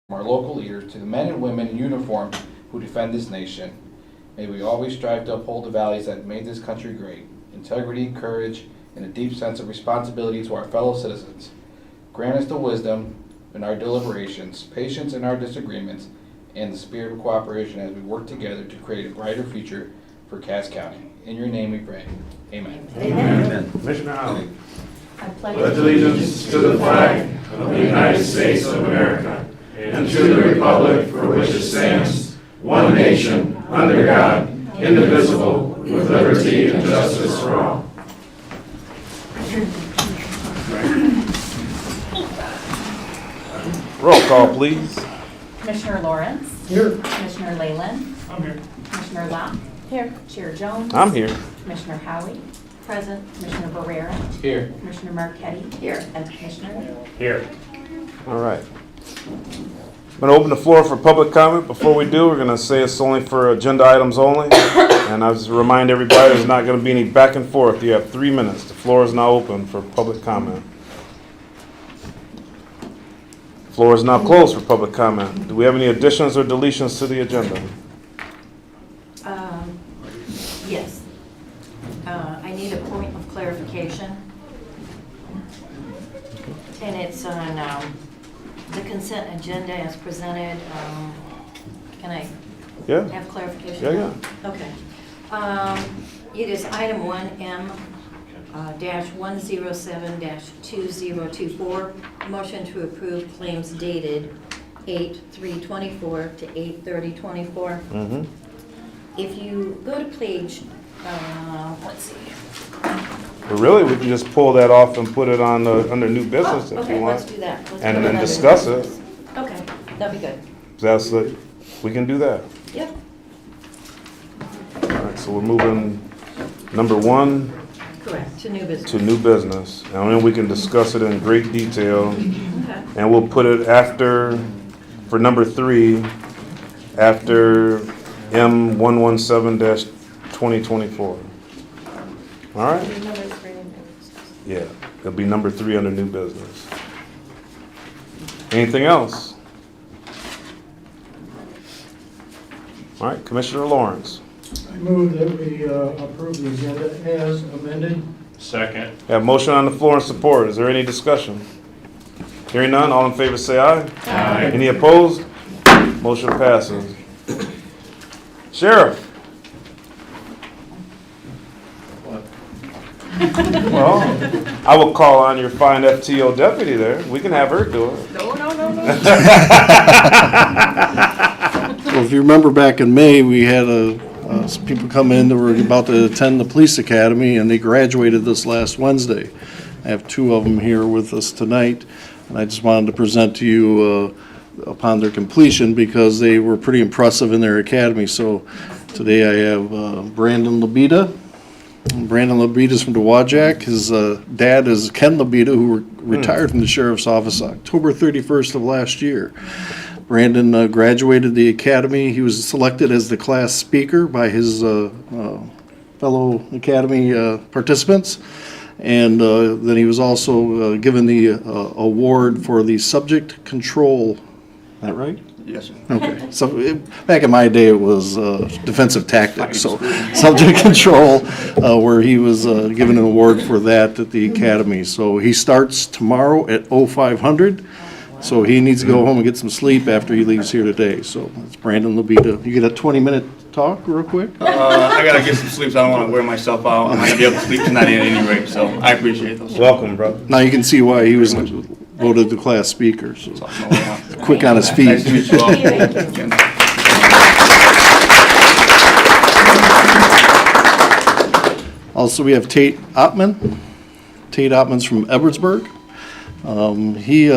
From our local leaders to the men and women in uniform who defend this nation, may we always strive to uphold the values that made this country great: integrity, courage, and a deep sense of responsibility to our fellow citizens. Grant us the wisdom in our deliberations, patience in our disagreements, and the spirit of cooperation as we work together to create a brighter future for Cass County. In your name we pray. Amen. Amen. Commissioner Howley. I pledge Pledge allegiance to the flag of the United States of America and to the republic for which it stands, one nation, under God, indivisible, with liberty and justice for all. Roll call, please. Commissioner Lawrence. Here. Commissioner Leyland. I'm here. Commissioner Locke. Here. Chair Jones. I'm here. Commissioner Howie. Present. Commissioner Barrera. Here. Commissioner Marquetti. Here. And Commissioner. Here. All right. I'm going to open the floor for public comment. Before we do, we're going to say it's only for agenda items only. And I just remind everybody there's not going to be any back and forth. You have 3 minutes. The floor is now open for public comment. The floor is now closed for public comment. Do we have any additions or deletions to the agenda? Yes. I need a point of clarification. And it's on the consent agenda as presented. Can I Yeah? have clarification? Yeah. Okay. It is item 1M dash 107-2024, motion to approve claims dated 8/3/24 to 8/30/24. Mm-hmm. If you go to page, let's see. But really, we can just pull that off and put it on under new business if you Okay, want. let's do that. Let's And put then under discuss new it. business. Okay, that'd be good. We can do that. Yep. All right, so we're moving number 1 Correct, to new business. to new business. And then we can discuss it in great detail. Okay. And we'll put it after, for number 3, after M117-2024. All right? Yeah, it'll be number 3 under new business. Anything else? All right, Commissioner Lawrence. I move that we approve the agenda as amended. Second. Have motion on the floor and support. Is there any discussion? Hearing none, all in favor say aye. Aye. Any opposed? Motion passes. Sheriff. Well, I will call on your fine FTO deputy there. We can have her do it. No. Well, if you remember back in May, we had some people come in that were about to attend the police academy, and they graduated this last Wednesday. I have 2 of them here with us tonight, and I just wanted to present to you upon their completion because they were pretty impressive in their academy. So today I have Brandon Labita. Brandon Labita is from Dowagiac. His dad is Ken Labita, who retired from the sheriff's office October 31st of last year. Brandon graduated the academy. He was selected as the class speaker by his fellow academy participants. And then he was also given the award for the subject control. Is that right? Yes, sir. Okay, so back in my day, it was defensive tactics, so subject control, where he was given an award for that at the academy. So he starts tomorrow at 0500, so he needs to go home and get some sleep after he leaves here today. So it's Brandon Labita. You get a 20-minute talk real quick? I gotta get some sleep, so I don't wanna wear myself out. I'm not gonna be able to sleep tonight at any rate, so I appreciate those. Welcome, brother. Now you can see why he was voted the class speaker, so quick on his feet. Nice to meet you all. Also, we have Tate Ottman. Tate Ottman's from Edwardsburg. He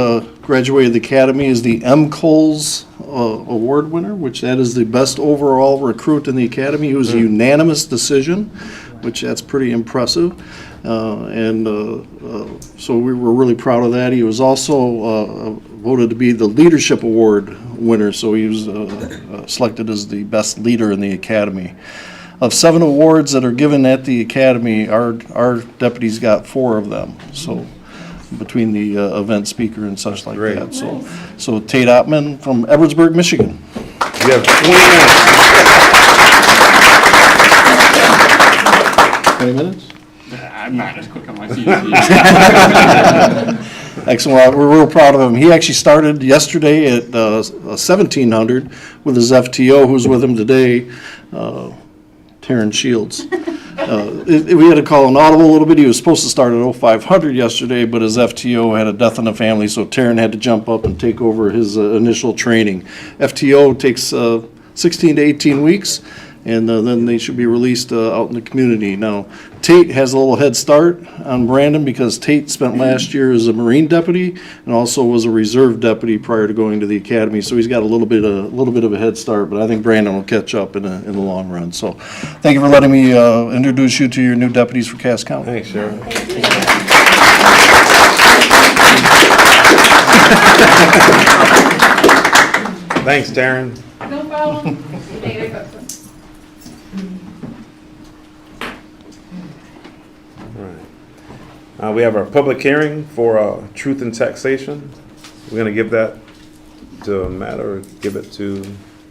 graduated the academy as the M. Coles Award winner, which that is the best overall recruit in the academy. It was a unanimous decision, which that's pretty impressive. So we were really proud of that. He was also voted to be the Leadership Award winner, so he was selected as the best leader in the academy. Of 7 awards that are given at the academy, our deputies got 4 of them. So between the event speaker and such like Great. that. So Tate Ottman from Edwardsburg, Michigan. You have 20 minutes. 20 minutes? I'm not as quick on my feet. Excellent. Well, we're real proud of him. He actually started yesterday at 1700 with his FTO, who's with him today, Taryn Shields. We had to call an audible a little bit. He was supposed to start at 0500 yesterday, but his FTO had a death in the family, so Taryn had to jump up and take over his initial training. FTO takes 16 to 18 weeks, and then they should be released out in the community. Now, Tate has a little head start on Brandon because Tate spent last year as a Marine deputy and also was a reserve deputy prior to going to the academy. So he's got a little bit of a head start, but I think Brandon will catch up in the long run. So, thank you for letting me introduce you to your new deputies for Cass County. Thanks, Sheriff. Thanks, Taryn. No problem. We have our public hearing for truth in taxation. We're gonna give that to Matt or give it to,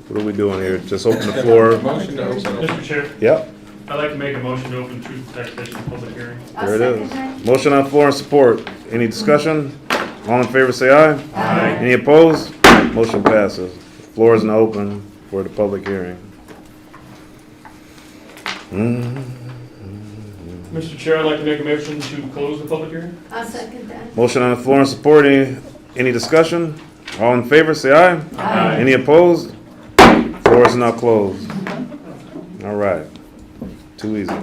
what are we doing here? Just open the floor. Motion to open. Mr. Chair, Yep, I'd like to make a motion to open truth and taxation public hearing. there it is. Motion on the floor and support. Any discussion? All in favor say aye. Aye. Any opposed? Motion passes. The floor is now open for the public hearing. Mr. Chair, I'd like to make a motion to close the public hearing. I'll second that. Motion on the floor and support. Any discussion? All in favor say aye. Aye. Any opposed? Floor is now closed. All right. Too easy.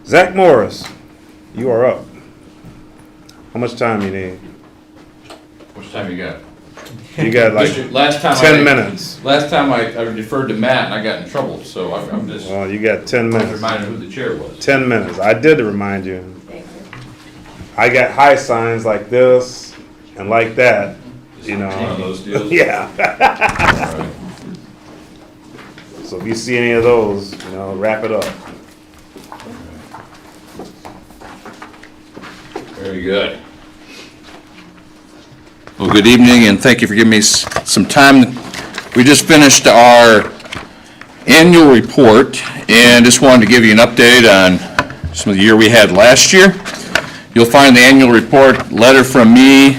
Zach Morris, you are up. How much time you need? How much time you got? You got like Last time 10 minutes. Last time I deferred to Matt and I got in trouble, so I'm just Well, you got 10 minutes. reminded who the chair was. 10 minutes. I did remind you. I got high signs like this and like that, you One of know. those deals? Yeah. All right. So if you see any of those, you know, wrap it up. Very good. Well, good evening, and thank you for giving me some time. We just finished our annual report, and just wanted to give you an update on some of the year we had last year. You'll find the annual report letter from me,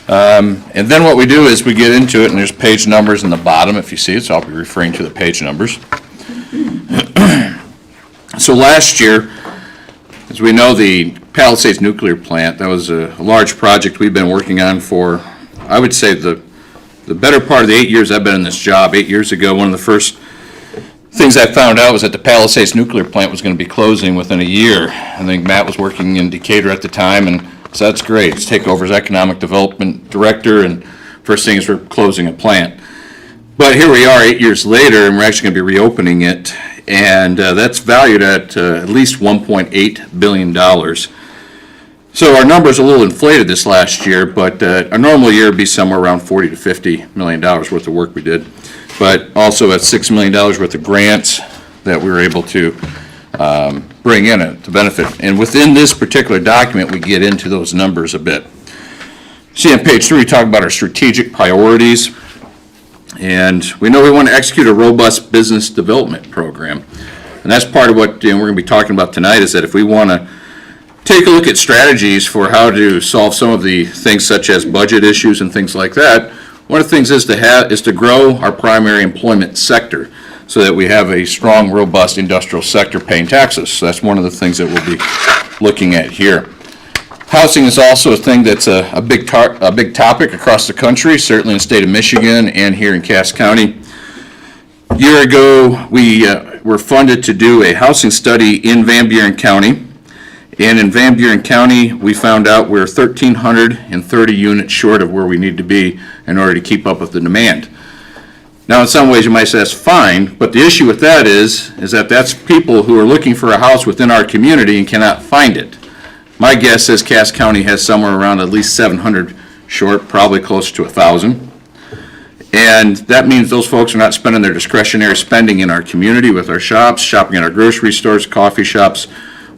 and then what we do is we get into it, and there's page numbers in the bottom, if you see it, so I'll be referring to the page numbers. So last year, as we know, the Palisades Nuclear Plant, that was a large project we've been working on for, I would say, the better part of the 8 years I've been in this job. 8 years ago, one of the first things I found out was that the Palisades Nuclear Plant was going to be closing within a year. I think Matt was working in Decatur at the time, and so that's great. Let's take over as Economic Development Director, and first thing is we're closing a plant. But here we are 8 years later, and we're actually going to be reopening it, and that's valued at least $1.8 billion. So our number's a little inflated this last year, but a normal year would be somewhere around $40 to $50 million worth of work we did. But also at $6 million worth of grants that we were able to bring in it to benefit. And within this particular document, we get into those numbers a bit. See on page 3, we talk about our strategic priorities. And we know we want to execute a robust business development program. And that's part of what we're going to be talking about tonight, is that if we want to take a look at strategies for how to solve some of the things such as budget issues and things like that, one of the things is to grow our primary employment sector so that we have a strong, robust industrial sector paying taxes. So that's one of the things that we'll be looking at here. Housing is also a thing that's a big topic across the country, certainly in the state of Michigan and here in Cass County. A year ago, we were funded to do a housing study in Van Buren County. And in Van Buren County, we found out we're 1,330 units short of where we need to be in order to keep up with the demand. Now, in some ways, you might say that's fine, but the issue with that is that that's people who are looking for a house within our community and cannot find it. My guess is Cass County has somewhere around at least 700 short, probably close to 1,000. And that means those folks are not spending their discretionary spending in our community with our shops, shopping at our grocery stores, coffee shops,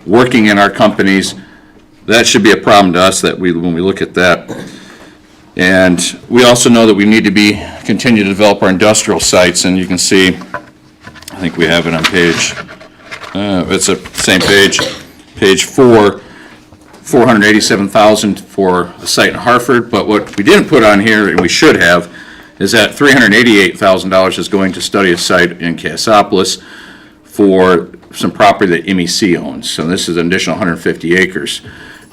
working in our companies. that should be a problem to us that when we look at that. And we also know that we need to continue to develop our industrial sites, and you can see, I think we have it on page, it's the same page, page 4, $487,000 for a site in Hartford, but what we didn't put on here, and we should have, is that $388,000 is going to study a site in Cassopolis for some property that MEC owns. So this is an additional 150 acres.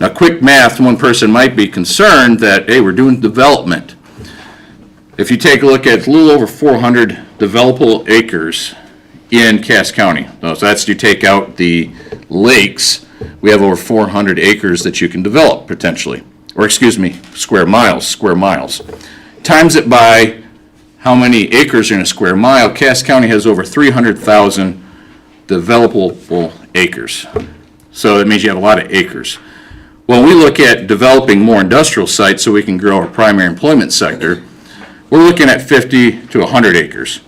Now, quick math, one person might be concerned that, hey, we're doing development. If you take a look at a little over 400 developable acres in Cass County, so that's, you take out the lakes, we have over 400 acres that you can develop potentially, or excuse me, square miles. Times it by how many acres are in a square mile. Cass County has over 300,000 developable acres. So that means you have a lot of acres. When we look at developing more industrial sites so we can grow our primary employment sector, we're looking at 50 to 100 acres.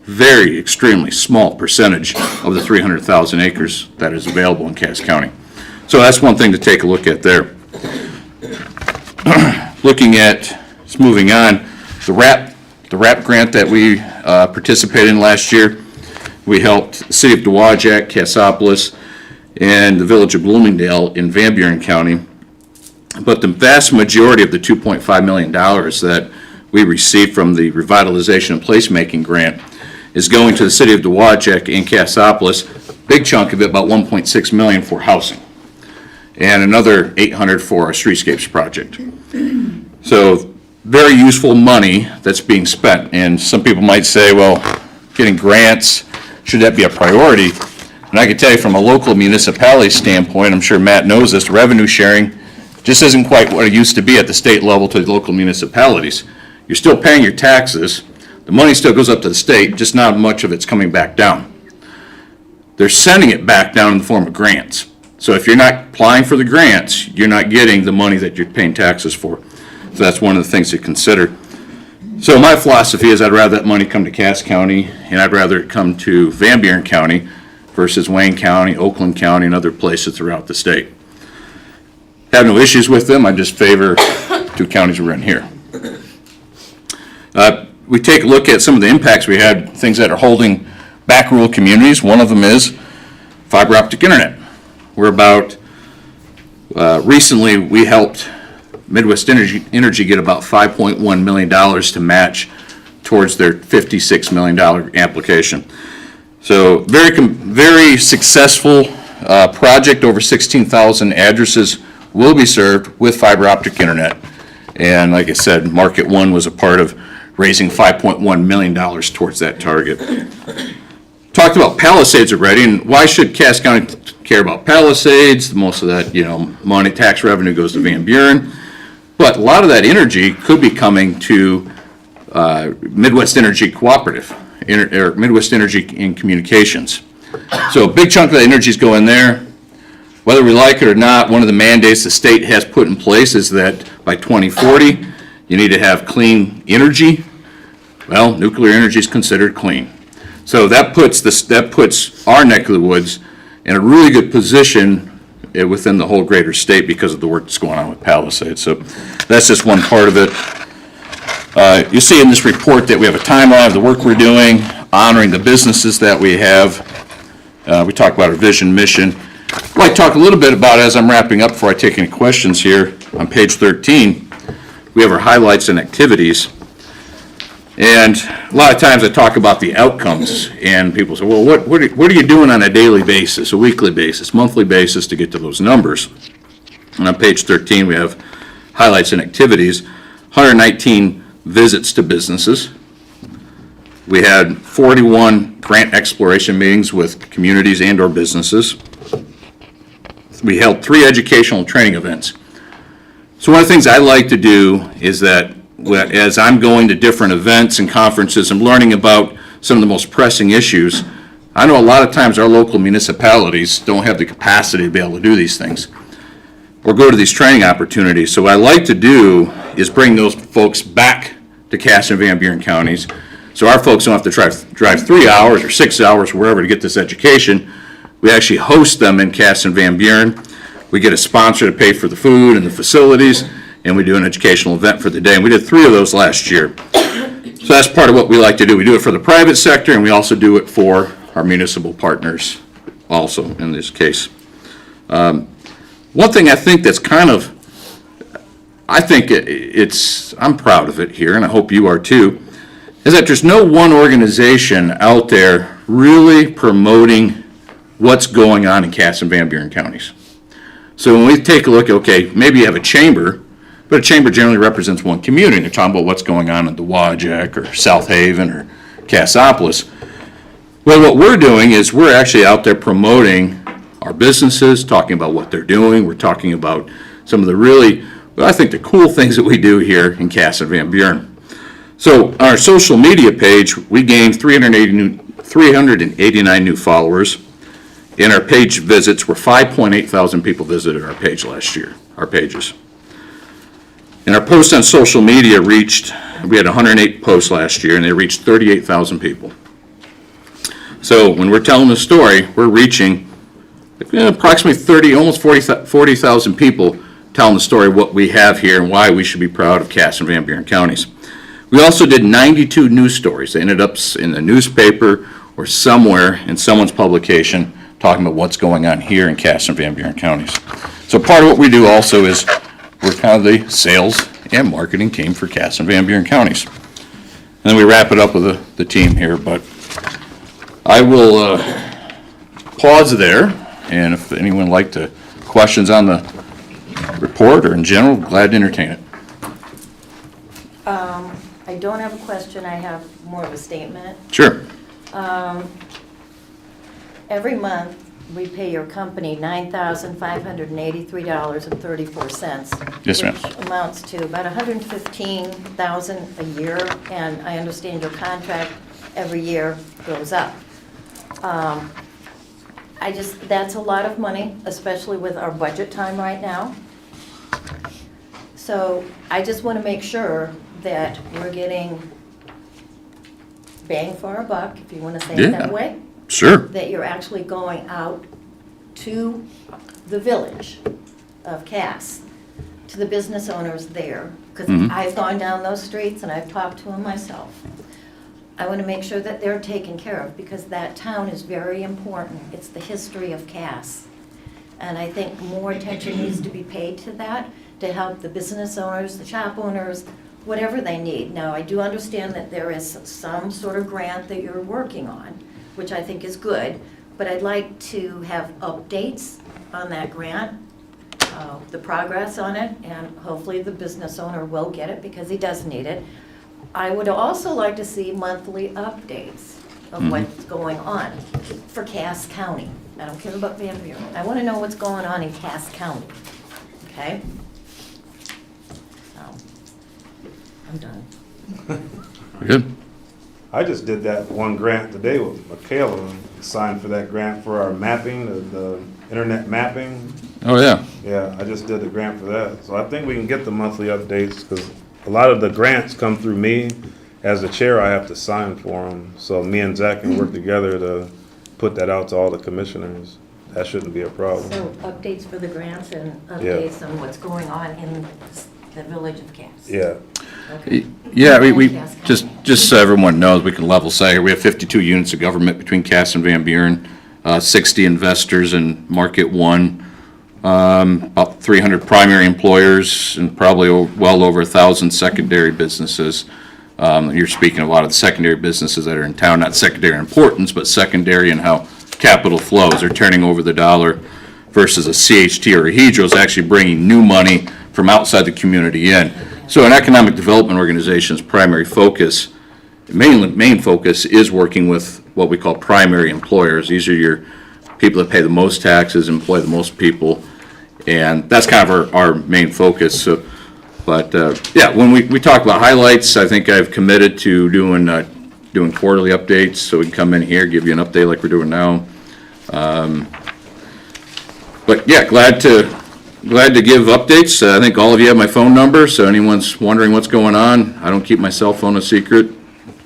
Very extremely small percentage of the 300,000 acres that is available in Cass County. So that's one thing to take a look at there. Looking at, just moving on, the RAP grant that we participated in last year, we helped the city of Dowagiac, Cassopolis, and the village of Bloomingdale in Van Buren County. But the vast majority of the $2.5 million that we received from the revitalization and placemaking grant is going to the city of Dowagiac and Cassopolis. Big chunk of it, about $1.6 million for housing, and another $800 for our streetscapes project. So very useful money that's being spent. And some people might say, well, getting grants, should that be a priority? And I can tell you from a local municipality standpoint, I'm sure Matt knows this, revenue sharing just isn't quite what it used to be at the state level to the local municipalities. You're still paying your taxes. The money still goes up to the state, just not much of it's coming back down. They're sending it back down in the form of grants. So if you're not applying for the grants, you're not getting the money that you're paying taxes for. So that's one of the things to consider. So my philosophy is I'd rather that money come to Cass County, and I'd rather it come to Van Buren County versus Wayne County, Oakland County, and other places throughout the state. Have no issues with them, I just favor two counties we're in here. We take a look at some of the impacts we had, things that are holding back rural communities. One of them is fiber optic internet. We're about, recently we helped Midwest Energy get about $5.1 million to match towards their $56 million application. So very successful project. Over 16,000 addresses will be served with fiber optic internet. And like I said, Market One was a part of raising $5.1 million towards that target. Talked about Palisades already, and why should Cass County care about Palisades? Most of that, money, tax revenue goes to Van Buren. But a lot of that energy could be coming to Midwest Energy Cooperative, or Midwest Energy in Communications. So a big chunk of the energy is going there. Whether we like it or not, one of the mandates the state has put in place is that by 2040, you need to have clean energy. Well, nuclear energy is considered clean. So that puts our neck of the woods in a really good position within the whole greater state because of the work that's going on with Palisades. So that's just one part of it. You see in this report that we have a timeline of the work we're doing, honoring the businesses that we have. We talk about our vision, mission. I'd like to talk a little bit about, as I'm wrapping up before I take any questions here, on page 13, we have our highlights and activities. And a lot of times I talk about the outcomes, and people say, well, what are you doing on a daily basis, a weekly basis, monthly basis to get to those numbers? And on page 13, we have highlights and activities, 119 visits to businesses. We had 41 grant exploration meetings with communities and or businesses. We held 3 educational and training events. So one of the things I like to do is that as I'm going to different events and conferences and learning about some of the most pressing issues, I know a lot of times our local municipalities don't have the capacity to be able to do these things or go to these training opportunities. So what I like to do is bring those folks back to Cass and Van Buren counties, so our folks don't have to drive 3 hours or 6 hours or wherever to get this education. We actually host them in Cass and Van Buren. we get a sponsor to pay for the food and the facilities, and we do an educational event for the day. And we did 3 of those last year. So that's part of what we like to do. We do it for the private sector, and we also do it for our municipal partners also in this case. One thing I think that's kind of, I think I'm proud of it here, and I hope you are too, is that there's no one organization out there really promoting what's going on in Cass and Van Buren counties. So when we take a look, okay, maybe you have a chamber, but a chamber generally represents one community. They're talking about what's going on in Dowagiac or South Haven or Cassopolis. Well, what we're doing is we're actually out there promoting our businesses, talking about what they're doing. We're talking about some of the really, well, I think the cool things that we do here in Cass and Van Buren. So on our social media page, we gained 389 new followers. In our page visits, were 5.8 thousand people visited our page last year, our pages. And our posts on social media we had 108 posts last year, and they reached 38,000 people. So when we're telling the story, we're reaching approximately almost 40,000 people telling the story of what we have here and why we should be proud of Cass and Van Buren counties. We also did 92 news stories. They ended up in the newspaper or somewhere in someone's publication talking about what's going on here in Cass and Van Buren counties. So part of what we do also is we're kind of the sales and marketing team for Cass and Van Buren counties. And then we wrap it up with the team here, but I will pause there, and if anyone would like to questions on the report or in general, glad to entertain it. I don't have a question, I have more of a statement. Sure. Every month, we pay your company $9,583.34. Yes, ma'am. Which amounts to about $115,000 a year, and I understand your contract every year goes up. That's a lot of money, especially with our budget time right now. So I just want to make sure that we're getting bang for our buck, if you want to say it that way. Sure. That you're actually going out to the village of Cass, to the business owners there. Because I've gone down those streets and I've talked to them myself. I want to make sure that they're taken care of, because that town is very important. It's the history of Cass. And I think more attention needs to be paid to that, to help the business owners, the shop owners, whatever they need. Now, I do understand that there is some sort of grant that you're working on, which I think is good, but I'd like to have updates on that grant, the progress on it, and hopefully the business owner will get it because he does need it. I would also like to see monthly updates of what's going on for Cass County. I don't care about Van Buren. I want to know what's going on in Cass County, okay? So, I'm done. Good. I just did that one grant today with Michaela, signed for that grant for our mapping, the internet mapping. Oh, yeah. Yeah, I just did the grant for that. So I think we can get the monthly updates, because a lot of the grants come through me. As the chair, I have to sign for them. So me and Zach can work together to put that out to all the commissioners. That shouldn't be a problem. So updates for the grants and updates on what's going on in the village of Cass. Yeah. Okay. Yeah, we just so everyone knows, we can level set here. We have 52 units of government between Cass and Van Buren, 60 investors in Market One, about 300 primary employers, and probably well over 1,000 secondary businesses. You're speaking of a lot of the secondary businesses that are in town, not secondary in importance, but secondary in how capital flows. They're turning over the dollar versus a CHT or a Hydro is actually bringing new money from outside the community in. So an economic development organization's primary focus, main focus is working with what we call primary employers. These are your people that pay the most taxes, employ the most people, and that's kind of our main focus. So, but yeah, when we talk about highlights, I think I've committed to doing quarterly updates, so we can come in here, give you an update like we're doing now. But yeah, glad to give updates. I think all of you have my phone number, so anyone's wondering what's going on, I don't keep my cell phone a secret,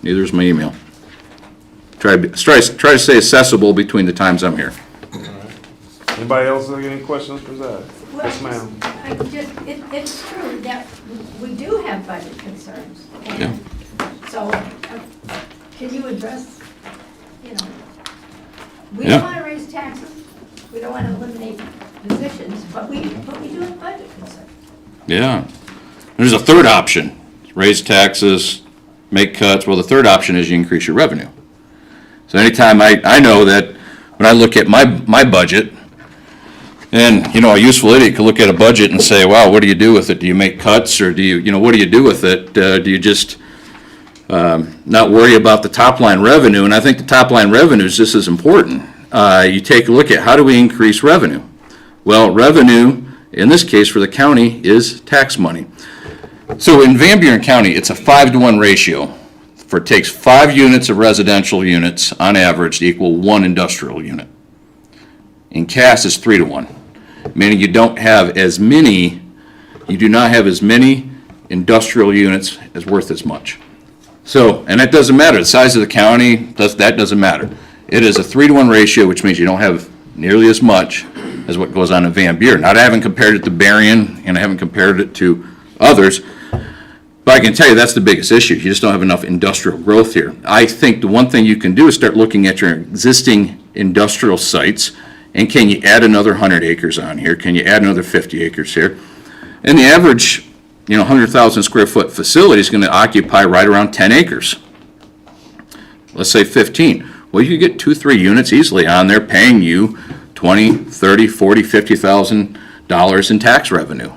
neither is my email. Try to stay accessible between the times I'm here. Anybody else have any questions for Zach? Well, Yes, ma'am. It's true that we do have budget concerns. Yeah. And so, can you address, you know, we Yeah. don't want to raise taxes, we don't want to eliminate positions, but we do have budget concerns. Yeah. There's a third option, raise taxes, make cuts. Well, the third option is you increase your revenue. So anytime I know that when I look at my budget, and, you know, a useful idiot could look at a budget and say, wow, what do you do with it? Do you make cuts, or do you know, what do you do with it? Do you just not worry about the top line revenue? And I think the top line revenue is just as important. You take a look at how do we increase revenue? Well, revenue, in this case for the county, is tax money. So in Van Buren County, it's a 5-to-1 ratio. It takes 5 units of residential units on average to equal 1 industrial unit. In Cass, it's 3-to-1, meaning you do not have as many industrial units as worth as much. So, and that doesn't matter, the size of the county, that doesn't matter. It is a 3-to-1 ratio, which means you don't have nearly as much as what goes on in Van Buren. Now, I haven't compared it to Berrien, and I haven't compared it to others, but I can tell you that's the biggest issue. You just don't have enough industrial growth here. I think the one thing you can do is start looking at your existing industrial sites, and can you add another 100 acres on here? Can you add another 50 acres here? And the average, 100,000 square foot facility is going to occupy right around 10 acres. Let's say 15. Well, you could get 2-3 units easily on there paying you $20,000, $30,000, $40,000, $50,000 in tax revenue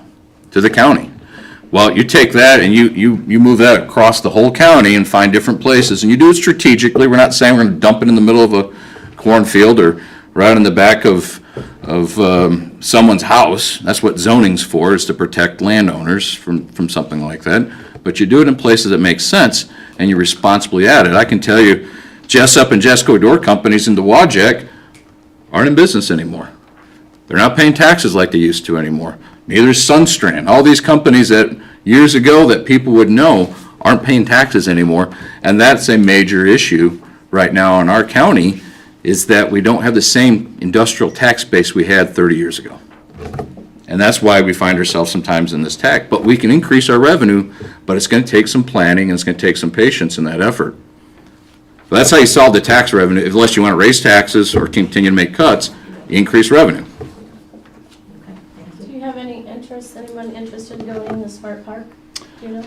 to the county. Well, you take that and you move that across the whole county and find different places, and you do it strategically. We're not saying we're going to dump it in the middle of a cornfield or right in the back of someone's house. That's what zoning's for, is to protect landowners from something like that. But you do it in places that make sense, and you responsibly add it. I can tell you, Jessup and Jesco Door Companies in Dowagiac aren't in business anymore. They're not paying taxes like they used to anymore. Neither is Sunstrand. All these companies that years ago that people would know aren't paying taxes anymore, and that's a major issue right now in our county, is that we don't have the same industrial tax base we had 30 years ago. And that's why we find ourselves sometimes in this tax. But we can increase our revenue, but it's going to take some planning and it's going to take some patience in that effort. So that's how you solve the tax revenue. Unless you want to raise taxes or continue to make cuts, you increase revenue. Do you have anyone interested in going in the smart park? Do you know?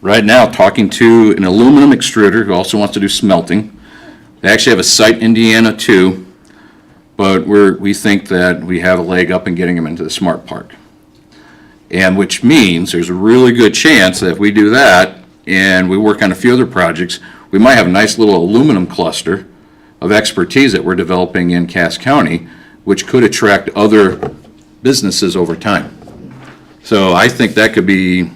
Right now, talking to an aluminum extruder who also wants to do smelting. They actually have a site in Indiana too, but we think that we have a leg up in getting them into the smart park. And which means there's a really good chance that if we do that and we work on a few other projects, we might have a nice little aluminum cluster of expertise that we're developing in Cass County, which could attract other businesses over time. So I think that could be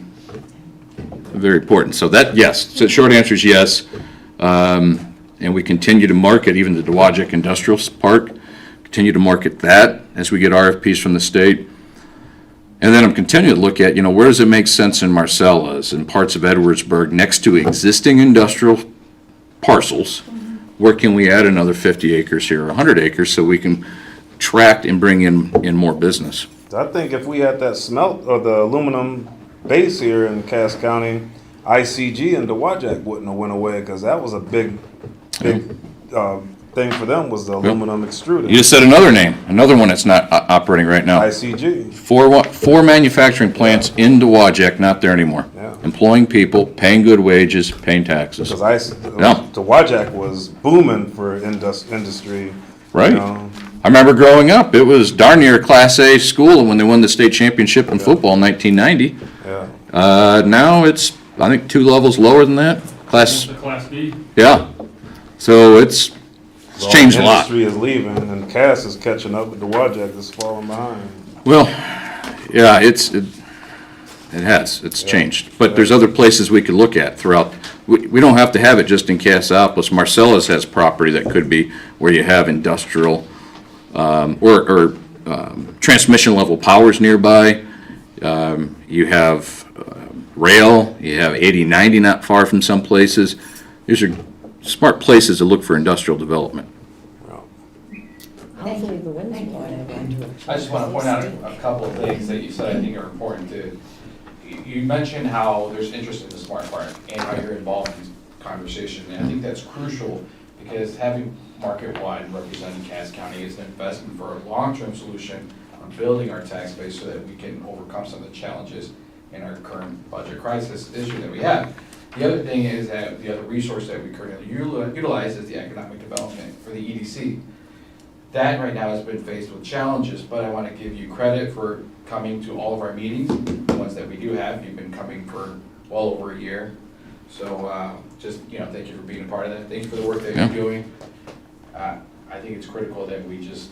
very important. So that, yes, so the short answer is yes. And we continue to market, even the Dowagiac Industrial Park, continue to market that as we get RFPs from the state. And then I'm continuing to look at, where does it make sense in Marcellus and parts of Edwardsburg next to existing industrial parcels? Where can we add another 50 acres here, 100 acres, so we can attract and bring in more business? I think if we had that smelt or the aluminum base here in Cass County, ICG and Dowagiac wouldn't have went away, because that was a big thing for them, was the aluminum extruder. You just said another name, another one that's not operating right now. ICG. Four manufacturing plants in Dowagiac, not there anymore. Yeah. Employing people, paying good wages, paying taxes. Because Yeah. Dowagiac was booming for industry. Right. I remember growing up, it was darn near a Class A school when they won the state championship in football in 1990. Yeah. Now it's, I think, 2 levels lower than that. The Class B. Yeah. So it's changed a lot. Industry is leaving, and Cass is catching up with Dowagiac that's falling behind. Well, yeah, it has. It's changed. But there's other places we could look at throughout. We don't have to have it just in Cassopolis. Marcellus has property that could be where you have industrial or transmission level powers nearby. You have rail. You have 80-90 not far from some places. These are smart places to look for industrial development. Hopefully the wind's I just want to point out a couple of things that you said I think are important to. You mentioned how there's interest in the smart park and how you're involved in this conversation. And I think that's crucial because having Market One representing Cass County is an investment for a long-term solution on building our tax base so that we can overcome some of the challenges in our current budget crisis issue that we have. The other thing is that the other resource that we currently utilize is the economic development for the EDC. That right now has been faced with challenges, but I want to give you credit for coming to all of our meetings, the ones that we do have. You've been coming for well over a year. So just, thank you for being a part of that. Thank you for the work that you're doing. I think it's critical that we just,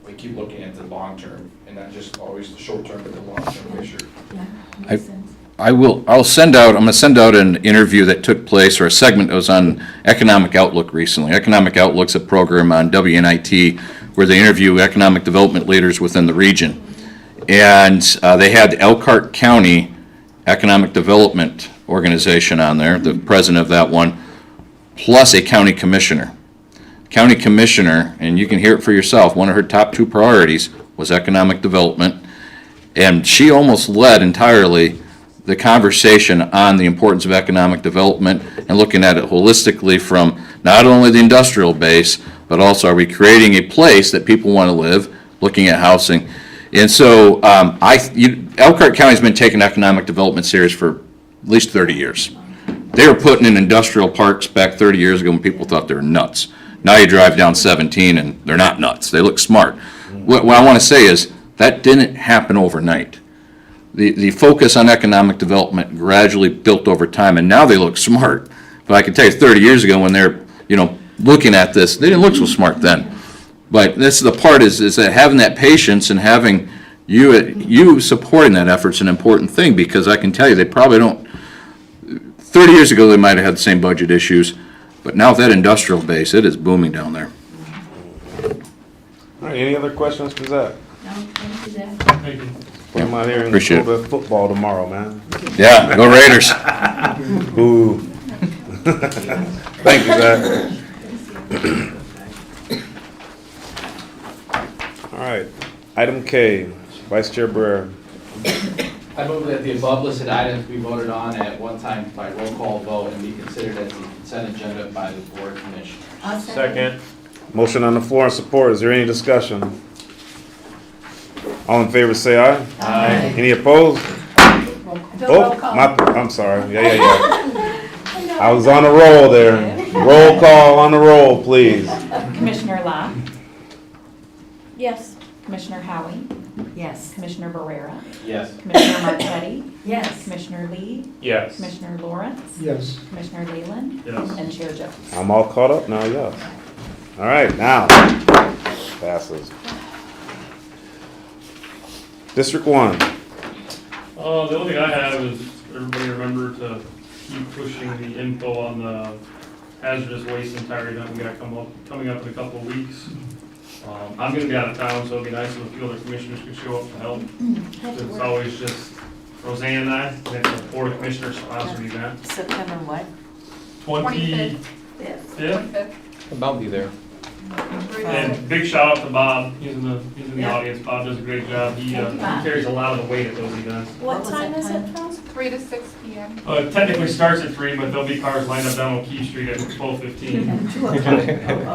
we keep looking at the long term and not just always the short term, but the long term picture. Yeah, makes sense. I'm gonna send out an interview that took place, or a segment that was on Economic Outlook recently. Economic Outlook's a program on WNIT where they interview economic development leaders within the region. And they had the Elkhart County Economic Development Organization on there, the president of that one, plus a county commissioner. County commissioner, and you can hear it for yourself, one of her top 2 priorities was economic development. And she almost led entirely the conversation on the importance of economic development and looking at it holistically from not only the industrial base, but also are we creating a place that people want to live, looking at housing. And so Elkhart County's been taking economic development serious for at least 30 years. They were putting in industrial parks back 30 years ago when people thought they were nuts. Now you drive down 17 and they're not nuts. They look smart. What I want to say is that didn't happen overnight. The focus on economic development gradually built over time, and now they look smart. But I can tell you 30 years ago when they're, looking at this, they didn't look so smart then. But this is the part is that having that patience and having you supporting that effort's an important thing, because I can tell you they probably don't, 30 years ago they might have had the same budget issues, but now with that industrial base, it is booming down there. All right, any other questions for Zach? No, thank you, Zach. Thank you. Put him out here and Appreciate it. go to football tomorrow, man. Yeah, go Raiders. Boo. Thank you, Zach. All right, item K, Vice Chair Barrera. I move that the above listed items be voted on at one time by roll call vote and be considered as the consent agenda by the Board of Commissioners. I'll second. Motion on the floor and support. Is there any discussion? All in favor, say aye. Aye. Any opposed? Roll call. I'm sorry. Yeah. I was on a roll there. Roll call on the roll, please. Commissioner Locke, Yes. Commissioner Howie, Yes. Commissioner Barrera, Yes. Commissioner Marquetti, Yes. Commissioner Lee, Yes. Commissioner Lawrence, Yes. Commissioner Leyland, Yes. and Chair Jones. I'm all caught up now, yes. All right, now, passes. District 1. The only thing I have is everybody remember to keep pushing the info on the hazardous waste and tire event we got coming up in a couple of weeks. I'm gonna be out of town, so it'd be nice if a few other commissioners could show up to help. It's always just Roseanne and I, and it's a board of commissioners sponsored event. September what? 25th. I'll be there. And big shout out to Bob, he's in the audience. Bob does a great job. He carries a lot of the weight at those events. What was time that is time? it from? 3 to 6 p.m. It technically starts at 3, but there'll be cars lined up down on Key Street at 12:15.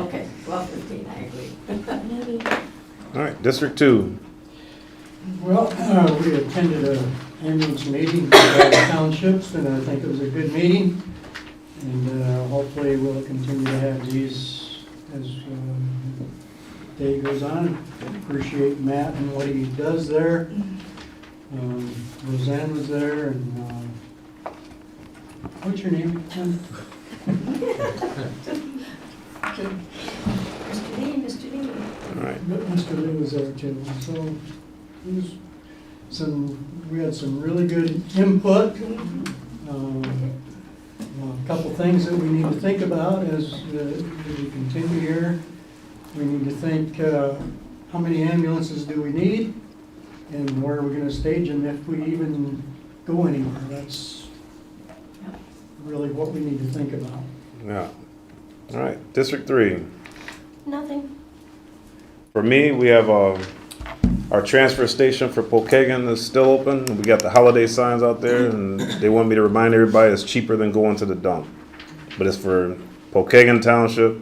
Okay, 12:15, I agree. All right, District 2. Well, we attended an ambulance meeting with all the townships, and I think it was a good meeting. And hopefully we'll continue to have these as day goes on. Appreciate Matt and what he does there. Roseanne was there, and what's your name? Mr. Lee. All right. Mr. Lee was there too. So it was we had some really good input. A couple things that we need to think about as we continue here. We need to think how many ambulances do we need, and where are we going to stage them if we even go anywhere. That's really what we need to think about. Yeah. All right, District 3. Nothing. For me, we have our transfer station for Pokagon is still open. We got the holiday signs out there, and they want me to remind everybody it's cheaper than going to the dump. But it's for Pokagon Township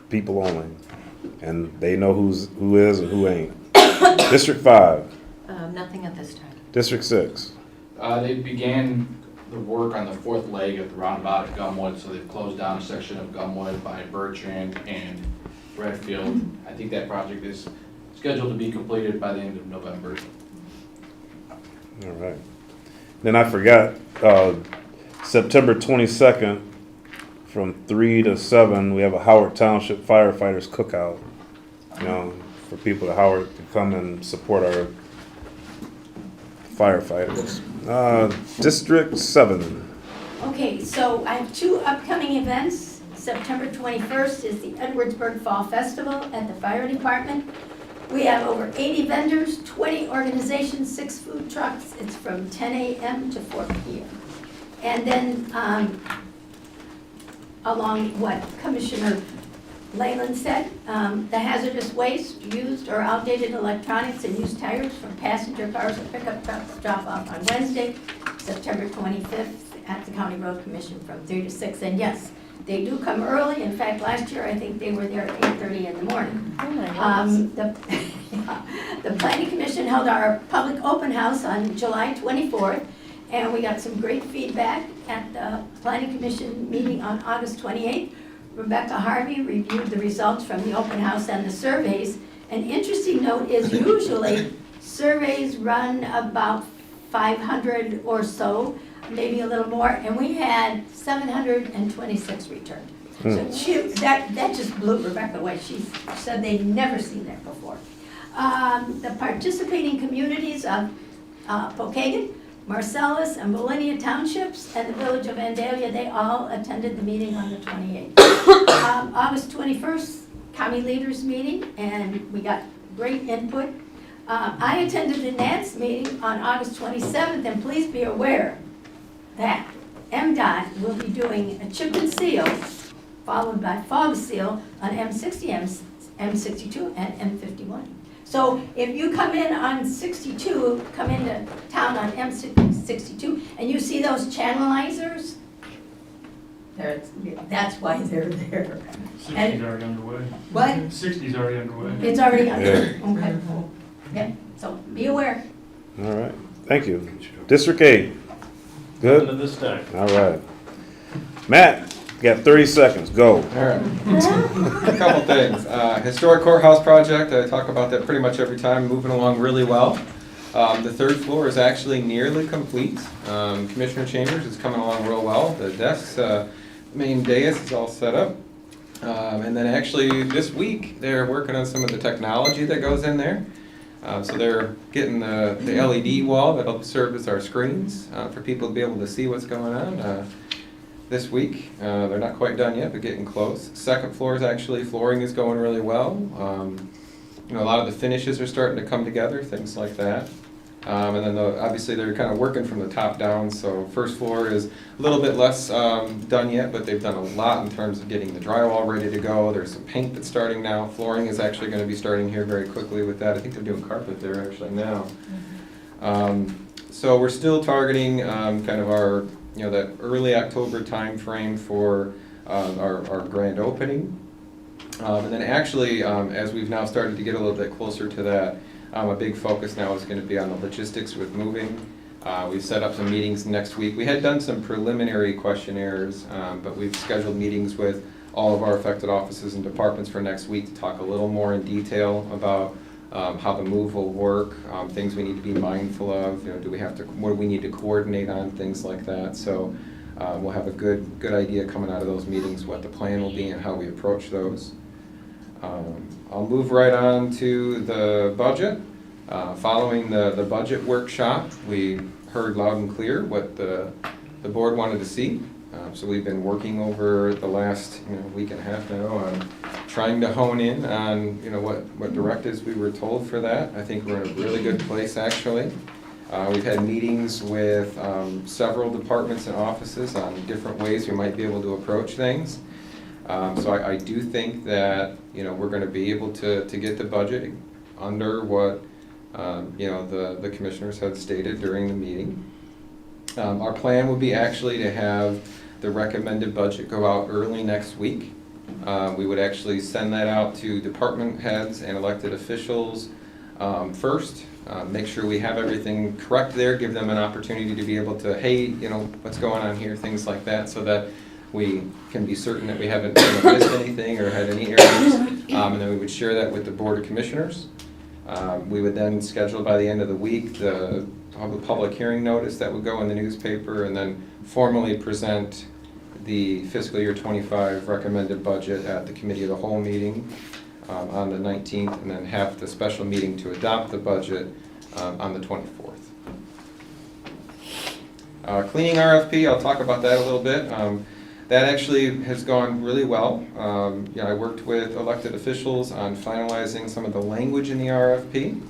people only, and they know who is and who ain't. District 5, Nothing at this time. District 6. They began the work on the fourth leg of the roundabout at Gumwood, so they've closed down a section of Gumwood by Bertrand and Redfield. I think that project is scheduled to be completed by the end of November. All right. Then I forgot, September 22nd, from 3 to 7, we have a Howard Township firefighters cookout. You know, for people to Howard to come and support our firefighters. District 7. Okay, so I have two upcoming events. September 21st is the Edwardsburg Fall Festival at the Fire Department. We have over 80 vendors, 20 organizations, 6 food trucks. It's from 10 a.m. to 4 p.m. And then, along what Commissioner Leyland said, the hazardous waste, used or outdated electronics and used tires from passenger cars and pickup trucks drop off on Wednesday, September 25th at the County Road Commission from 3 to 6. And yes, they do come early. In fact, last year, I think they were there at 8:30 in the morning. Oh my goodness. The Planning Commission held our public open house on July 24th, and we got some great feedback at the Planning Commission meeting on August 28th. Rebecca Harvey reviewed the results from the open house and the surveys. An interesting note is usually surveys run about 500 or so, maybe a little more, and we had 726 returned. So that just blew Rebecca away. She said they'd never seen that before. The participating communities of Pokagon, Marcellus, and Volenia Townships, and the village of Vandalia, they all attended the meeting on the 28th. August 21st, county leaders meeting, and we got great input. I attended the NADS meeting on August 27th, and please be aware that MDOT will be doing a chip and seal, followed by fog seal on M60, M62, and M51. So if you come in on 62, come into town on M62, and you see those channelizers, that's why they're there. 60's already underway. What? 60's already underway. It's already under, okay. Yep, so be aware. All right, thank you. District 8. Good? None of this time. All right. Matt, you got 30 seconds, go. All right. A couple things. Historic courthouse project, I talk about that pretty much every time, moving along really well. The third floor is actually nearly complete. Commissioner Chambers is coming along real well. The desks, main dais is all set up. And then actually this week, they're working on some of the technology that goes in there. So they're getting the LED wall that'll serve as our screens for people to be able to see what's going on this week. They're not quite done yet, but getting close. Second floor is actually, flooring is going really well. You know, a lot of the finishes are starting to come together, things like that. And then obviously they're kind of working from the top down, so first floor is a little bit less done yet, but they've done a lot in terms of getting the drywall ready to go. There's some paint that's starting now. Flooring is actually going to be starting here very quickly with that. I think they're doing carpet there actually now. So we're still targeting kind of our, you know, that early October time frame for our grand opening. And then actually, as we've now started to get a little bit closer to that, a big focus now is going to be on the logistics with moving. We've set up some meetings next week. We had done some preliminary questionnaires, but we've scheduled meetings with all of our affected offices and departments for next week to talk a little more in detail about how the move will work, things we need to be mindful of. You know, what do we need to coordinate on, things like that. So we'll have a good idea coming out of those meetings what the plan will be and how we approach those. I'll move right on to the budget. Following the budget workshop, we heard loud and clear what the board wanted to see. So we've been working over the last week and a half now on trying to hone in on what directives we were told for that. I think we're in a really good place actually. We've had meetings with several departments and offices on different ways we might be able to approach things. So I do think that, we're gonna be able to get the budget under what, the commissioners had stated during the meeting. Our plan would be actually to have the recommended budget go out early next week. We would actually send that out to department heads and elected officials first. Make sure we have everything correct there, give them an opportunity to be able to, hey, what's going on here, things like that, so that we can be certain that we haven't missed anything or had any errors. And then we would share that with the Board of Commissioners. We would then schedule by the end of the week the public hearing notice that would go in the newspaper, and then formally present the fiscal year 25 recommended budget at the Committee of the Whole meeting on the 19th, and then have the special meeting to adopt the budget on the 24th. Cleaning RFP, I'll talk about that a little bit. That actually has gone really well. I worked with elected officials on finalizing some of the language in the RFP.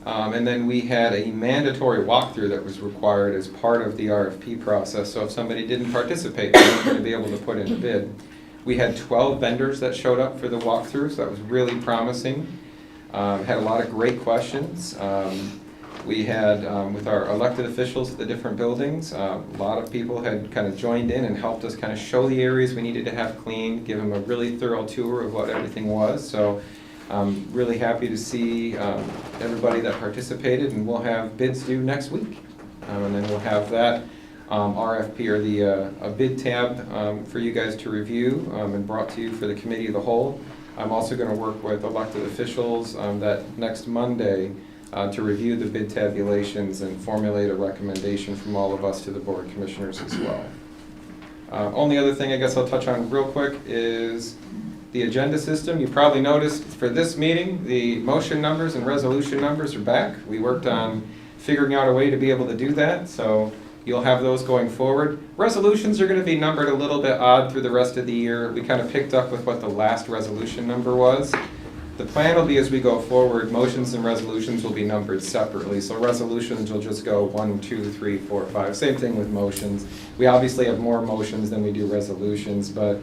And then we had a mandatory walkthrough that was required as part of the RFP process. So if somebody didn't participate, they weren't going to be able to put in a bid. We had 12 vendors that showed up for the walkthrough, so that was really promising. Had a lot of great questions. We had, with our elected officials at the different buildings, a lot of people had kind of joined in and helped us kind of show the areas we needed to have cleaned, give them a really thorough tour of what everything was. So I'm really happy to see everybody that participated, and we'll have bids due next week. And then we'll have that RFP, or a bid tab for you guys to review and brought to you for the Committee of the Whole. I'm also going to work with elected officials that next Monday to review the bid tabulations and formulate a recommendation from all of us to the Board of Commissioners as well. Only other thing I guess I'll touch on real quick is the agenda system. You probably noticed for this meeting, the motion numbers and resolution numbers are back. We worked on figuring out a way to be able to do that, so you'll have those going forward. Resolutions are going to be numbered a little bit odd through the rest of the year. We kind of picked up with what the last resolution number was. The plan will be, as we go forward, motions and resolutions will be numbered separately. So resolutions will just go 1, 2, 3, 4, 5. Same thing with motions. We obviously have more motions than we do resolutions, but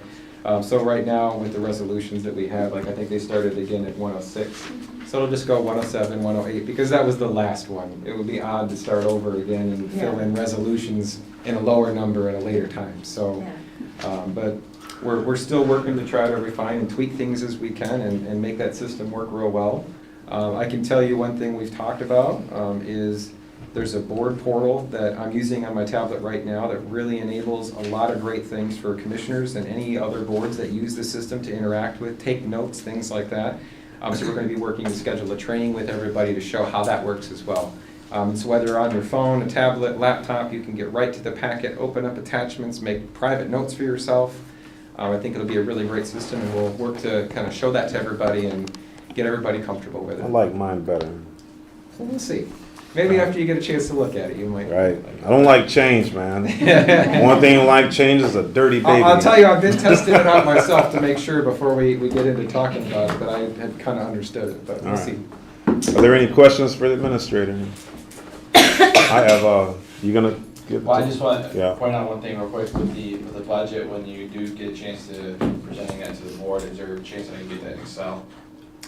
so right now with the resolutions that we have, I think they started again at 106. So it'll just go 107, 108, because that was the last one. It would be odd to start over again and fill in resolutions in a lower number at a later time. So, but we're still working to try to refine and tweak things as we can and make that system work real well. I can tell you one thing we've talked about is there's a board portal that I'm using on my tablet right now that really enables a lot of great things for commissioners and any other boards that use the system to interact with, take notes, things like that. So we're going to be working to schedule a training with everybody to show how that works as well. So whether on your phone, a tablet, laptop, you can get right to the packet, open up attachments, make private notes for yourself. I think it'll be a really great system, and we'll work to kind of show that to everybody and get everybody comfortable with it. I like mine better. So we'll see. Maybe after you get a chance to look at it, you might. Right. I don't like change, man. One thing I like change is a dirty baby. I'll tell you, I've been testing it out myself to make sure before we get into talking about it, that I had kind of understood it, but we'll see. Are there any questions for the administrator? I have, you gonna give? Well, I just want Yeah. to point out one thing real quick with the budget. When you do get a chance to presenting that to the board, is there a chance that I can get that in Excel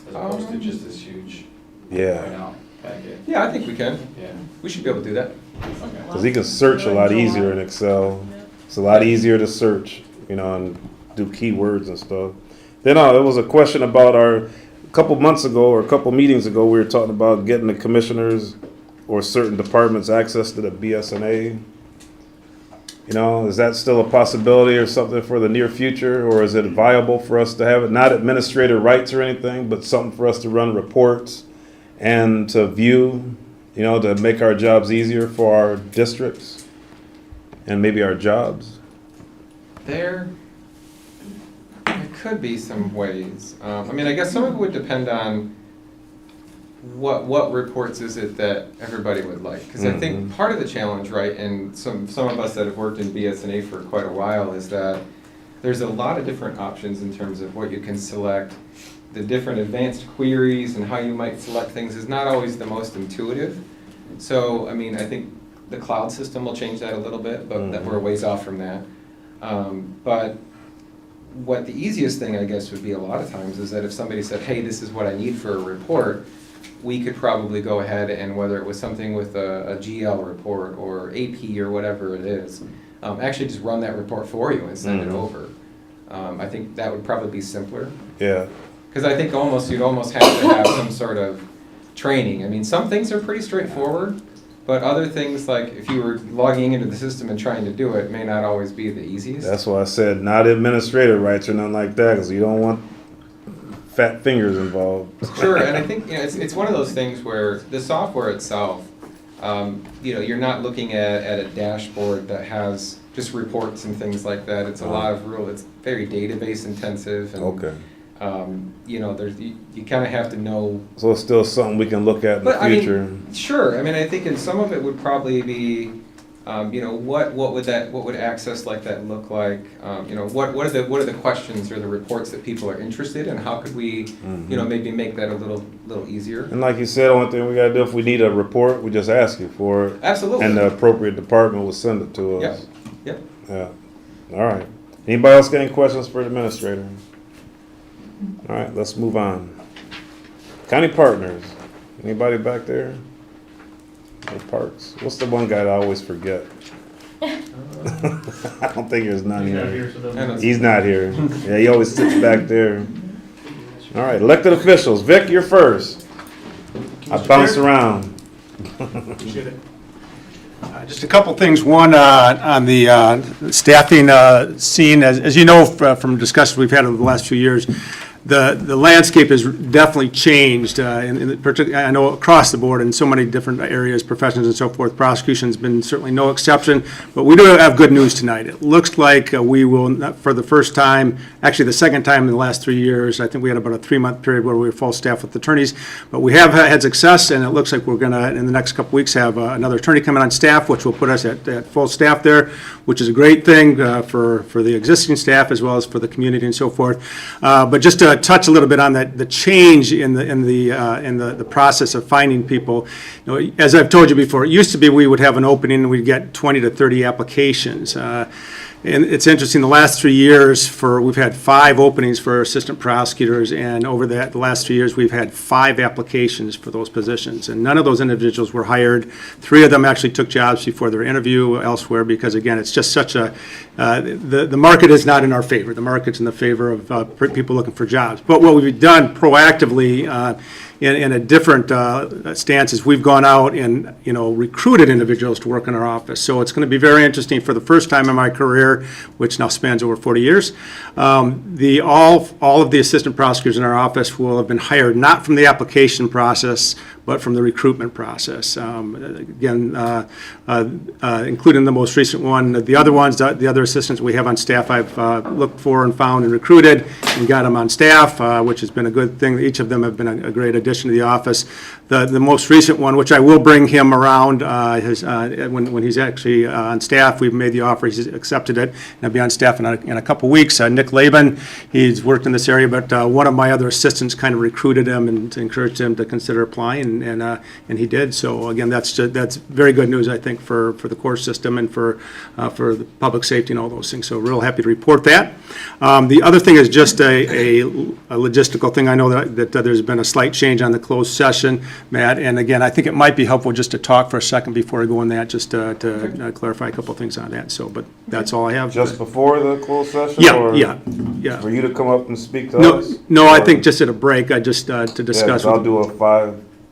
as opposed to just this huge Yeah. printout packet? Yeah, I think we can. Yeah. We should be able to do that. Okay. Because he can search a lot easier in Excel. It's a lot easier to search, and do keywords and stuff. Then there was a question about a couple months ago or a couple meetings ago, we were talking about getting the commissioners or certain departments access to the BSNA. Is that still a possibility or something for the near future, or is it viable for us to have it? Not administrator rights or anything, but something for us to run reports and to view, to make our jobs easier for our districts and maybe our jobs. There could be some ways. I guess some of it would depend on what reports is it that everybody would like. Because I think part of the challenge, right, and some of us that have worked in BSNA for quite a while, is that there's a lot of different options in terms of what you can select. The different advanced queries and how you might select things is not always the most intuitive. So, I think the cloud system will change that a little bit, but that we're a ways off from that. But what the easiest thing, I guess, would be a lot of times is that if somebody said, hey, this is what I need for a report, we could probably go ahead and whether it was something with a GL report or AP or whatever it is, actually just run that report for you and send it over. I think that would probably be simpler. Yeah. Because I think you'd almost have to have some sort of training. I mean, some things are pretty straightforward, but other things, like if you were logging into the system and trying to do it, may not always be the easiest. That's why I said not administrative rights or nothing like that, because you don't want fat fingers involved. Sure, and I think it's one of those things where the software itself, you're not looking at a dashboard that has just reports and things like that. It's a lot of it's very database intensive. And, okay. You kind of have to know. So it's still something we can look at in the future. Sure. I mean, I think in some of it would probably be, what would access like that look like? What are the questions or the reports that people are interested in? How could we, maybe make that a little easier? And like you said, the only thing we gotta do, if we need a report, we just ask you for it. Absolutely. And the appropriate department will send it to us. Yep. Yeah. All right. Anybody else got any questions for the administrator? All right, let's move on. County partners. Anybody back there? The parks. What's the one guy that I always forget? I don't think there's none here. He's not here. Yeah, he always sits back there. All right, elected officials. Vic, you're first. I bounce around. Appreciate it. Just a couple things. One, on the staffing scene, as you know from discussions we've had over the last few years, the landscape has definitely changed, I know across the board in so many different areas, professions and so forth. Prosecution's been certainly no exception, but we do have good news tonight. It looks like we will, for the first time, actually the second time in the last 3 years, I think we had about a 3-month period where we were full staff with attorneys, but we have had success, and it looks like we're going to, in the next couple weeks, have another attorney coming on staff, which will put us at full staff there, which is a great thing for the existing staff as well as for the community and so forth. But just to touch a little bit on the change in the process of finding people. As I've told you before, it used to be we would have an opening and we'd get 20 to 30 applications. And it's interesting, the last 3 years we've had 5 openings for assistant prosecutors, and over the last 3 years, we've had 5 applications for those positions. And none of those individuals were hired. 3 of them actually took jobs before their interview elsewhere because, again, it's just such the market is not in our favor. The market's in the favor of people looking for jobs. But what we've done proactively in a different stance is we've gone out and recruited individuals to work in our office. So it's going to be very interesting for the first time in my career, which now spans over 40 years. All of the assistant prosecutors in our office will have been hired not from the application process, but from the recruitment process. Again, including the most recent one. The other ones, the other assistants we have on staff, I've looked for and found and recruited and got them on staff, which has been a good thing. Each of them have been a great addition to the office. The most recent one, which I will bring him around when he's actually on staff, we've made the offer, he's accepted it, and I'll be on staff in a couple weeks. Nick Laban, he's worked in this area, but one of my other assistants kind of recruited him and encouraged him to consider applying, and he did. So again, that's very good news, I think, for the court system and for the public safety and all those things. So real happy to report that. The other thing is just a logistical thing. I know that there's been a slight change on the closed session, Matt, and again, I think it might be helpful just to talk for a second before I go on that, just to clarify a couple things on that. So, but that's all I have. Just before the closed session? Yeah. For you to come up and speak to us? No, I think just at a break, to discuss. I'll do a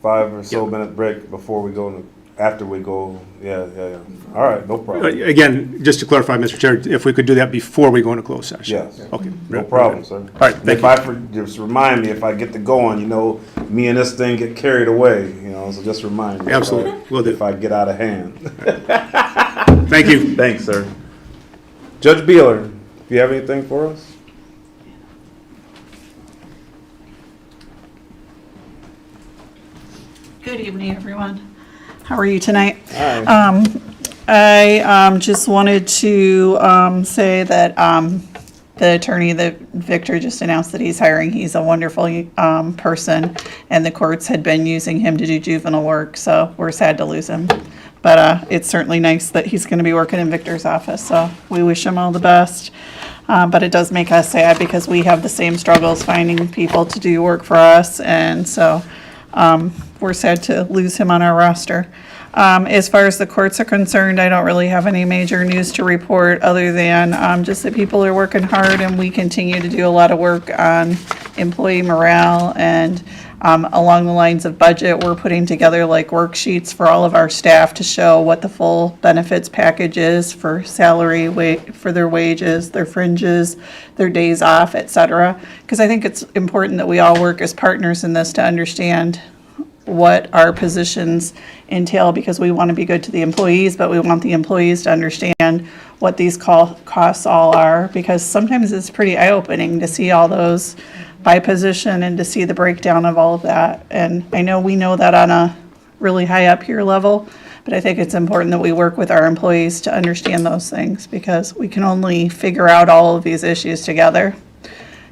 five or so minute break before we go, after we go, yeah. All right, no problem. Again, just to clarify, Mr. Chair, if we could do that before we go into closed session. Yes. Okay. No problem, sir. All right, thank you. Just remind me if I get to going, me and this thing get carried away, so just remind me. Absolutely, will do. If I get out of hand. Thank you. Thanks, sir. Judge Beeler, do you have anything for us? Good evening, everyone. How are you tonight? Hi. I just wanted to say that the attorney that Victor just announced that he's hiring, he's a wonderful person, and the courts had been using him to do juvenile work, so we're sad to lose him. But it's certainly nice that he's going to be working in Victor's office, so we wish him all the best. But it does make us sad because we have the same struggles finding people to do work for us. And so we're sad to lose him on our roster. As far as the courts are concerned, I don't really have any major news to report other than just that people are working hard and we continue to do a lot of work on employee morale and along the lines of budget, we're putting together like worksheets for all of our staff to show what the full benefits package is for salary, for their wages, their fringes, their days off, et cetera. Because I think it's important that we all work as partners in this to understand what our positions entail, because we want to be good to the employees, but we want the employees to understand what these costs all are, because sometimes it's pretty eye-opening to see all those by position and to see the breakdown of all of that. And I know we know that on a really high up here level, but I think it's important that we work with our employees to understand those things, because we can only figure out all of these issues together.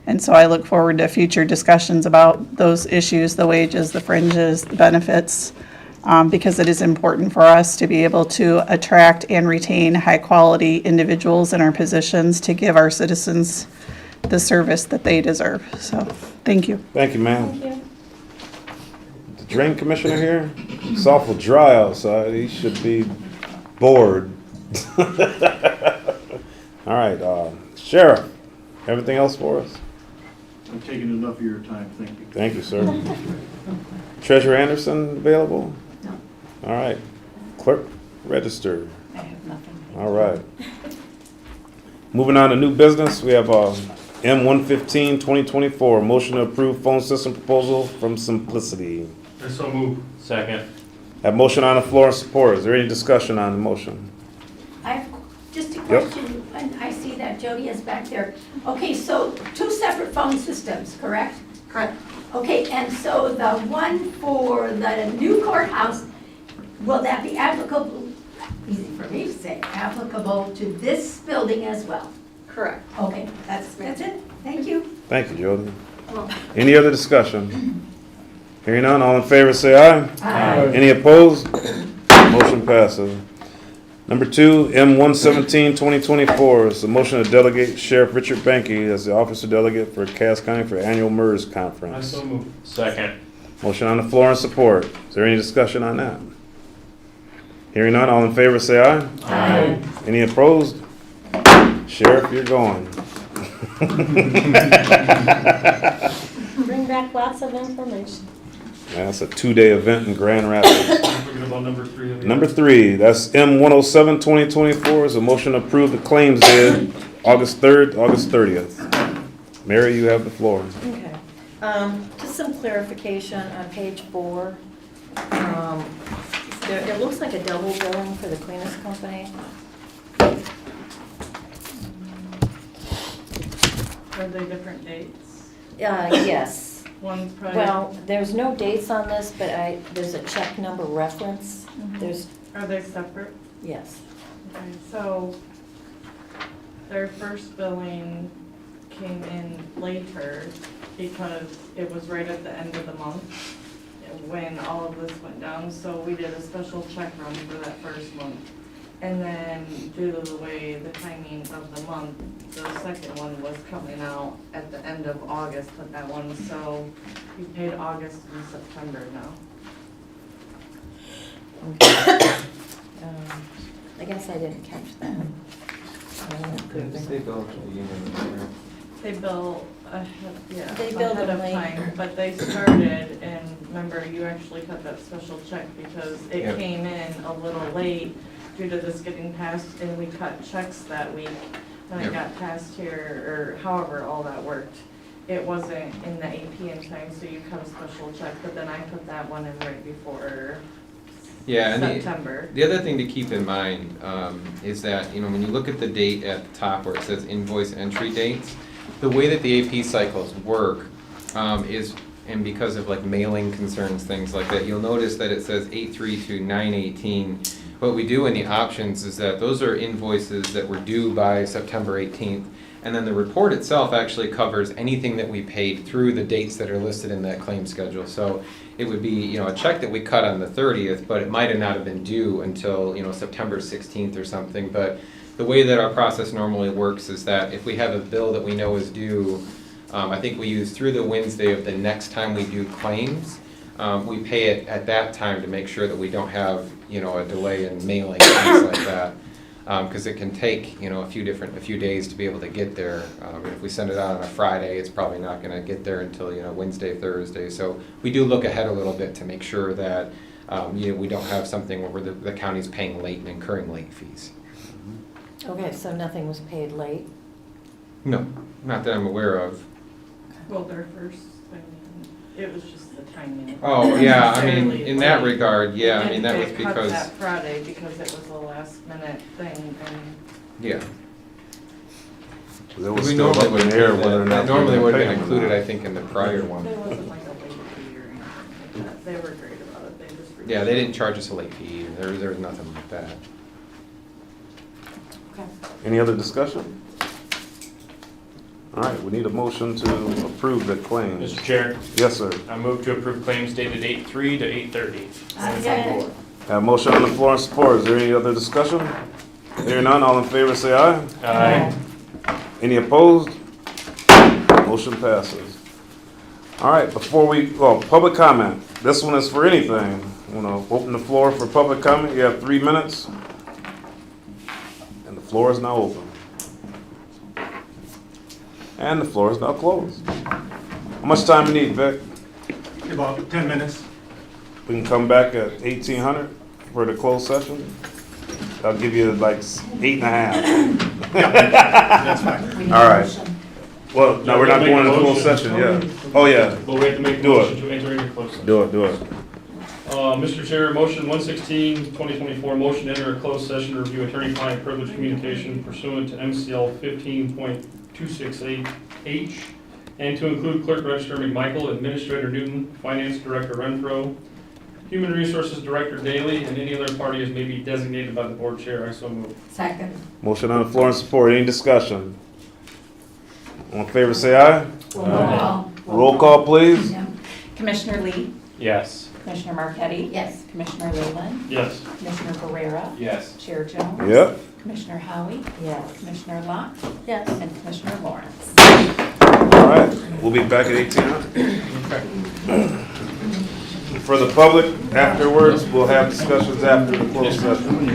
And so I look forward to future discussions about those issues, the wages, the fringes, the benefits, because it is important for us to be able to attract and retain high-quality individuals in our positions to give our citizens the service that they deserve. So, thank you. Thank you, ma'am. Thank you. The drain commissioner here? It's awful dry outside. He should be bored. All right, Sheriff, everything else for us? I'm taking enough of your time, thank you. Thank you, sir. Treasurer Anderson available? No. All right. Clerk register. I have nothing. All right. Moving on to new business, we have M115 2024, motion to approve phone system proposal from Simplicity. I so move. Second. Have motion on the floor and support. Is there any discussion on the motion? I have just a question, and I see that Jody is back there. Okay, so 2 separate phone systems, correct? Correct. Okay, and so the one for the new courthouse, will that be applicable, easy for me to say, applicable to this building as well? Correct. Okay, that's it. Thank you. Thank you, Jody. Any other discussion? Hearing none, all in favor say aye. Aye. Any opposed? Motion passes. Number 2, M117 2024 is a motion to delegate Sheriff Richard Banky as the officer delegate for Cass County for annual MERS I conference. so move. Second. Motion on the floor and support. Is there any discussion on that? Hearing none, all in favor say aye. Aye. Any opposed? Sheriff, you're going. Bring back lots of information. That's a 2-day event in Grand Rapids. Forget about number 3. of the- Number 3, that's M107 2024 is a motion to approve the claims dated August 3rd, August 30th. Mary, you have the floor. Okay. Just some clarification on page 4. It looks like a double billing for the cleaners company. Are they different dates? Yes. One's probably. Well, there's no dates on this, but there's a check number reference. There's, Are they separate? yes. Okay, so their first billing came in later because it was right at the end of the month when all of this went down. So we did a special check run for that first month. And then due to the way the timing of the month, the second one was coming out at the end of August, but that one, so we paid August and September now. I guess I didn't catch that. They bill ahead, yeah. They billed ahead them of late. time, but they started, and remember, you actually cut that special check because it Yep. came in a little late due to this getting passed, and we cut checks that week. When Yep. it got passed here, or however all that worked, it wasn't in the AP in time, so you cut a special check, but then I put that one in right before Yeah, and September. the other thing to keep in mind is that, you know, when you look at the date at the top where it says invoice entry dates, the way that the AP cycles work is, and because of like mailing concerns, things like that, you'll notice that it says 8/3 to 9/18. What we do in the options is that those are invoices that were due by September 18th. And then the report itself actually covers anything that we paid through the dates that are listed in that claim schedule. So it would be, you know, a check that we cut on the 30th, but it might have not have been due until, you know, September 16th or something. But the way that our process normally works is that if we have a bill that we know is due, I think we use through the Wednesday of the next time we do claims. We pay it at that time to make sure that we don't have, you know, a delay in mailing, things like that. Because it can take, you know, a few days to be able to get there. If we send it out on a Friday, it's probably not gonna get there until, you know, Wednesday, Thursday. So we do look ahead a little bit to make sure that, you know, we don't have something where the county's paying late and incurring late fees. Okay, so nothing was paid late? No, not that I'm aware of. Well, their first, I mean, it was just the timing. Oh, yeah, I mean, Necessarily in that late. regard, yeah, I mean, that was It didn't get cut because, that Friday because it was a last minute thing and yeah. There was We still normally up in would the air include whether or that. not. That normally would have been pay them or included, not. I think, in the prior one. there wasn't like a late fee or anything like that. They were great about it, they just. Yeah, they didn't charge us a late fee, there was nothing like that. Any other discussion? All right, we need a motion to approve the claims. Mr. Chair, Yes, sir. I move to approve claims dated 8/3 to 8/30. Second. Have a motion on the floor and support. Is there any other discussion? Hearing none, all in favor say aye. Aye. Any opposed? Motion passes. All right, public comment. This one is for anything. Want to open the floor for public comment? You have 3 minutes. And the floor is now open. And the floor is now closed. How much time you need, Vic? About 10 minutes. We can come back at 1800 for the closed session. I'll give you like 8.5. That's fine. All right. Well, no, we're not Make a going into closed motion. session, yeah. Oh, yeah. But we have to make a Do it. motion to enter into closed session. Do it. Mr. Chair, motion 116, 2024, motion to enter a closed session to review attorney-client privilege communication pursuant to MCL 15.268H, and to include Clerk Register McMichael, Administrator Newton, Finance Director Renfro, Human Resources Director Daly, and any other party as may be designated by the board chair. I so move. Second. Motion on the floor and support. Any discussion? All in favor, say aye. Roll call, please. Commissioner Lee, Yes. Commissioner Marquetti. Yes. Commissioner Leyland, Yes. Commissioner Barrera, Yes. Chair Jones. Yep. Commissioner Howie. Yes. Commissioner Locke. Yes. And Commissioner Lawrence. All right, we'll be back at 1800. For the public, afterwards, we'll have discussions after the closed session.